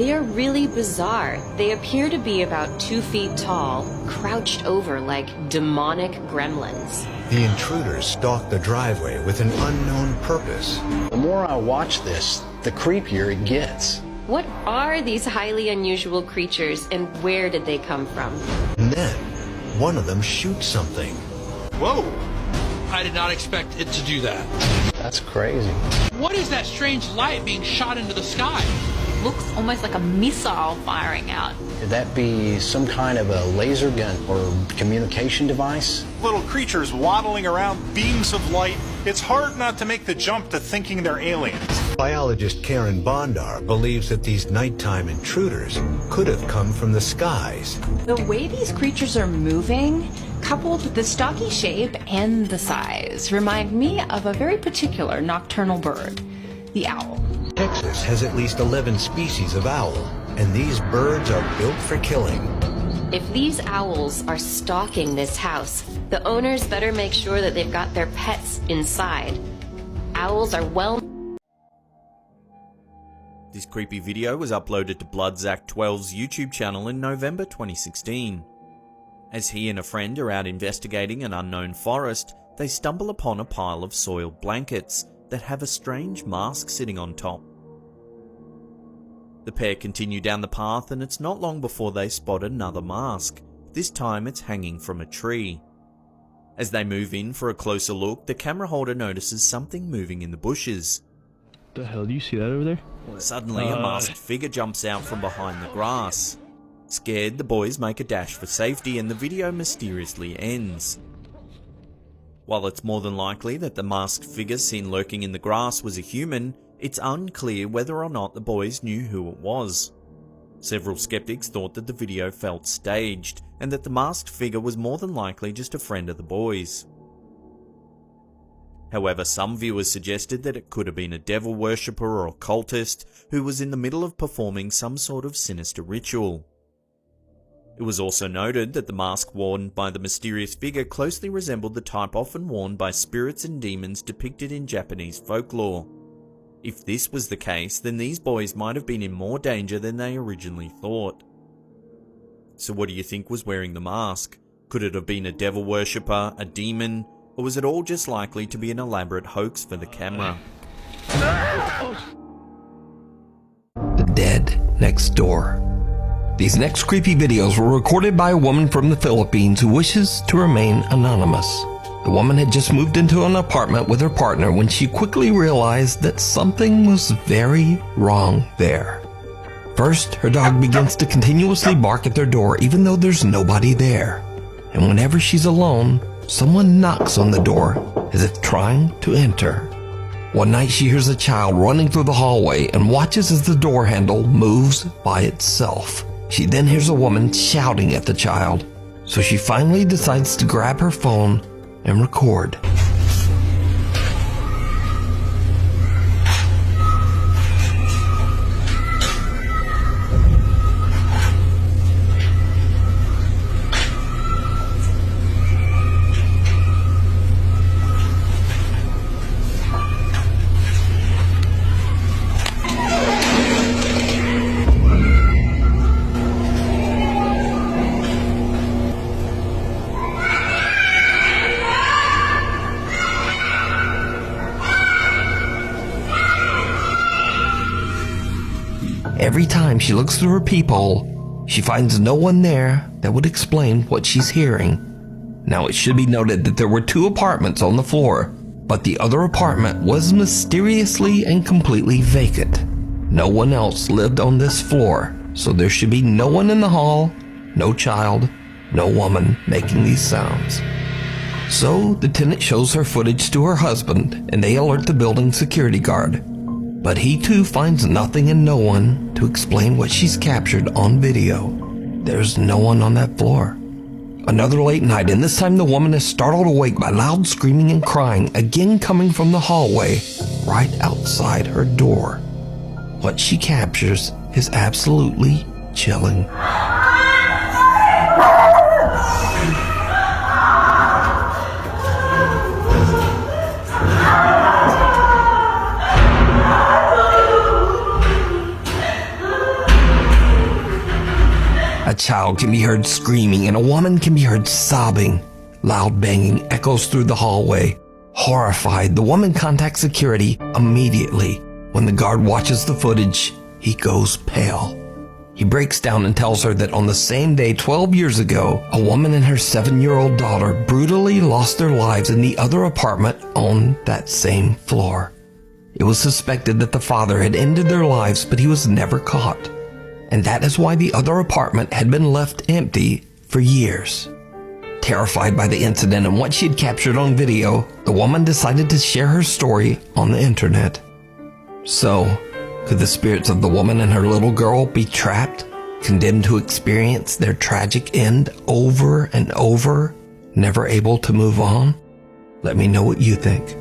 They are really bizarre. They appear to be about 2 feet tall, crouched over like demonic gremlins. The intruders stalk the driveway with an unknown purpose. The more I watch this, the creepier it gets. What are these highly unusual creatures, and where did they come from? And then, one of them shoots something. Whoa! I did not expect it to do that. That's crazy. What is that strange light being shot into the sky? Looks almost like a missile firing out. Could that be some kind of a laser gun or communication device? Little creatures waddling around, beams of light. It's hard not to make the jump to thinking they're aliens. Biologist Karen Bondar believes that these nighttime intruders could have come from the skies. The way these creatures are moving, coupled with the stocky shape and the size, remind me of a very particular nocturnal bird, the owl. Texas has at least 11 species of owl, and these birds are built for killing. If these owls are stalking this house, the owners better make sure that they've got their pets inside. Owls are well... This creepy video was uploaded to Bloodzac12's YouTube channel in November 2016. As he and a friend are out investigating an unknown forest, they stumble upon a pile of soiled blankets that have a strange mask sitting on top. The pair continue down the path, and it's not long before they spot another mask. This time it's hanging from a tree. As they move in for a closer look, the camera holder notices something moving in the bushes. The hell, do you see that over there? Suddenly a masked figure jumps out from behind the grass. Scared, the boys make a dash for safety, and the video mysteriously ends. While it's more than likely that the masked figure seen lurking in the grass was a human, it's unclear whether or not the boys knew who it was. Several skeptics thought that the video felt staged, and that the masked figure was more than likely just a friend of the boys. However, some viewers suggested that it could have been a devil worshipper or occultist who was in the middle of performing some sort of sinister ritual. It was also noted that the mask worn by the mysterious figure closely resembled the type often worn by spirits and demons depicted in Japanese folklore. If this was the case, then these boys might have been in more danger than they originally thought. So what do you think was wearing the mask? Could it have been a devil worshipper, a demon, or was it all just likely to be an elaborate hoax for the camera? The dead next door. These next creepy videos were recorded by a woman from the Philippines who wishes to remain anonymous. The woman had just moved into an apartment with her partner when she quickly realized that something was very wrong there. First, her dog begins to continuously bark at their door even though there's nobody there. And whenever she's alone, someone knocks on the door as if trying to enter. One night she hears a child running through the hallway and watches as the door handle moves by itself. She then hears a woman shouting at the child, so she finally decides to grab her phone and record. Every time she looks through her peephole, she finds no one there that would explain what she's hearing. Now, it should be noted that there were 2 apartments on the floor, but the other apartment was mysteriously and completely vacant. No one else lived on this floor, so there should be no one in the hall, no child, no woman making these sounds. So the tenant shows her footage to her husband, and they alert the building security guard. But he too finds nothing and no one to explain what she's captured on video. There's no one on that floor. Another late night, and this time the woman is startled awake by loud screaming and crying, again coming from the hallway right outside her door. What she captures is absolutely chilling. A child can be heard screaming and a woman can be heard sobbing. Loud banging echoes through the hallway. Horrified, the woman contacts security immediately. When the guard watches the footage, he goes pale. He breaks down and tells her that on the same day 12 years ago, a woman and her 7-year-old daughter brutally lost their lives in the other apartment on that same floor. It was suspected that the father had ended their lives, but he was never caught. And that is why the other apartment had been left empty for years. Terrified by the incident and what she had captured on video, the woman decided to share her story on the internet. So, could the spirits of the woman and her little girl be trapped, condemned to experience their tragic end over and over, never able to move on? Let me know what you think.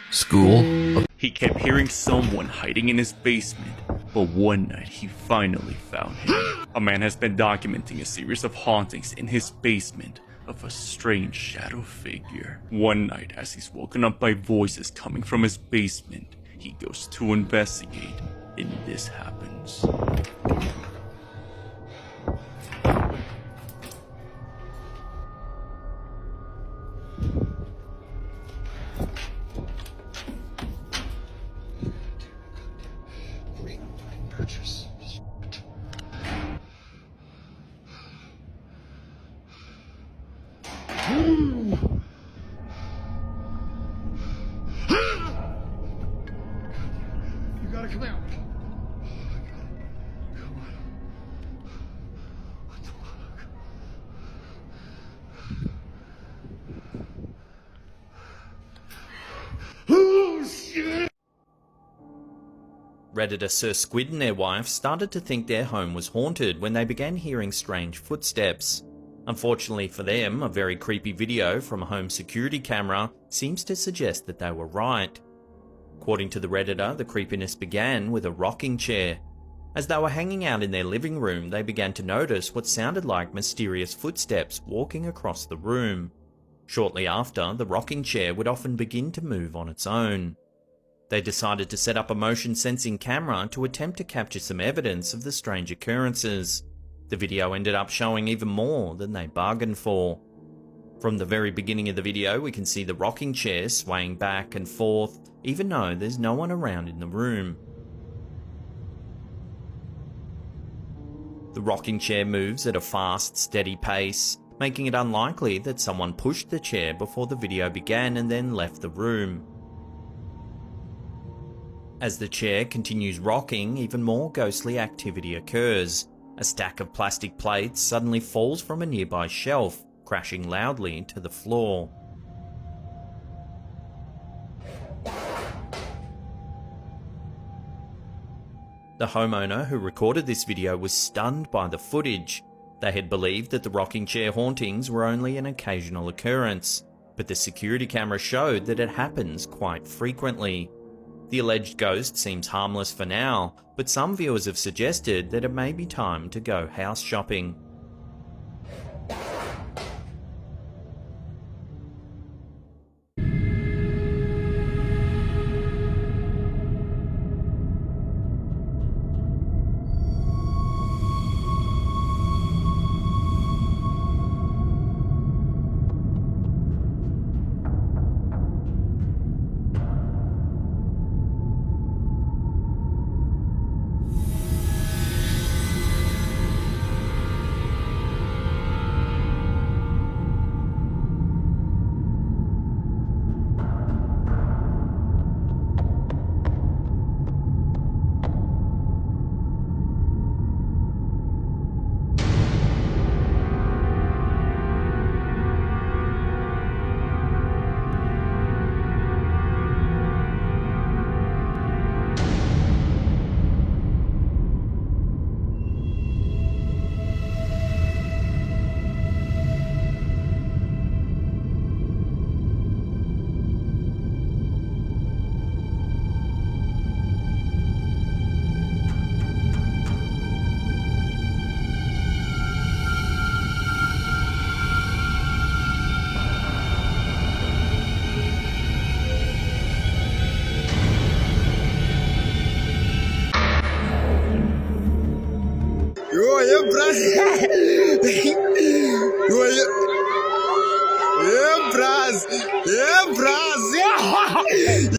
School. He kept hearing someone hiding in his basement, but one night he finally found him. A man has been documenting a series of hauntings in his basement of a strange shadow figure. One night, as he's woken up by voices coming from his basement, he goes to investigate, and this happens. You gotta come out. Redditor Sir Squid and their wife started to think their home was haunted when they began hearing strange footsteps. Unfortunately for them, a very creepy video from a home security camera seems to suggest that they were right. According to the Redditor, the creepiness began with a rocking chair. As they were hanging out in their living room, they began to notice what sounded like mysterious footsteps walking across the room. Shortly after, the rocking chair would often begin to move on its own. They decided to set up a motion sensing camera to attempt to capture some evidence of the strange occurrences. The video ended up showing even more than they bargained for. From the very beginning of the video, we can see the rocking chair swaying back and forth, even though there's no one around in the room. The rocking chair moves at a fast, steady pace, making it unlikely that someone pushed the chair before the video began and then left the room. As the chair continues rocking, even more ghostly activity occurs. A stack of plastic plates suddenly falls from a nearby shelf, crashing loudly to the floor. The homeowner who recorded this video was stunned by the footage. They had believed that the rocking chair hauntings were only an occasional occurrence, but the security camera showed that it happens quite frequently. The alleged ghost seems harmless for now, but some viewers have suggested that it may be time to go house shopping.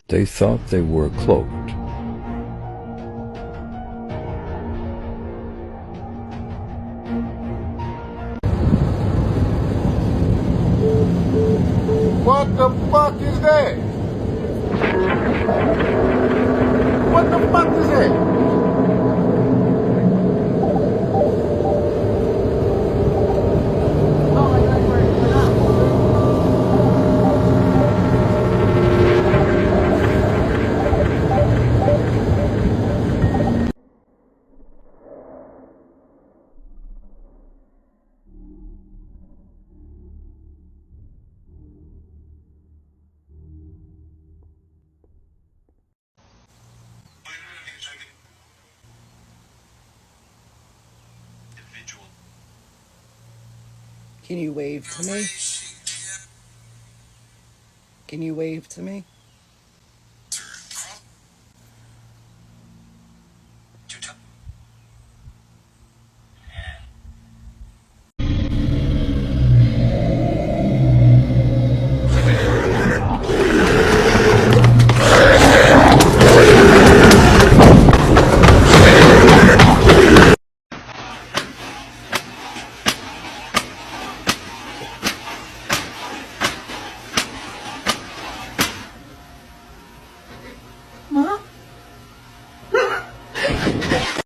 They thought they were cloaked. What the fuck is that? What the fuck is that? Can you wave to me? Can you wave to me?